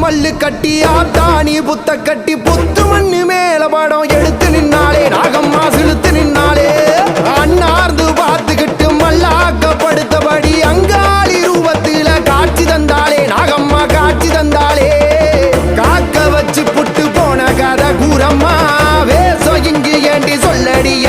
மல்லு கட்டி ஆத்தாணி புத்த கட்டி புத்து மண்ணு மேல படம் எடுத்து நின்னாலே நாகம்மா சிலுத்து நின்னாலே அண்ணார்ந்து பார்த்துக்கிட்டு மல்லாக்கப்படுத்தபடி அங்காளி ரூபத்தில காட்சி தந்தாலே நாகம்மா காட்சி தந்தாலே காக்க வச்சு புட்டு போன கதை கூறம்மா வேசம் இங்கு ஏண்டி சொல்லடிய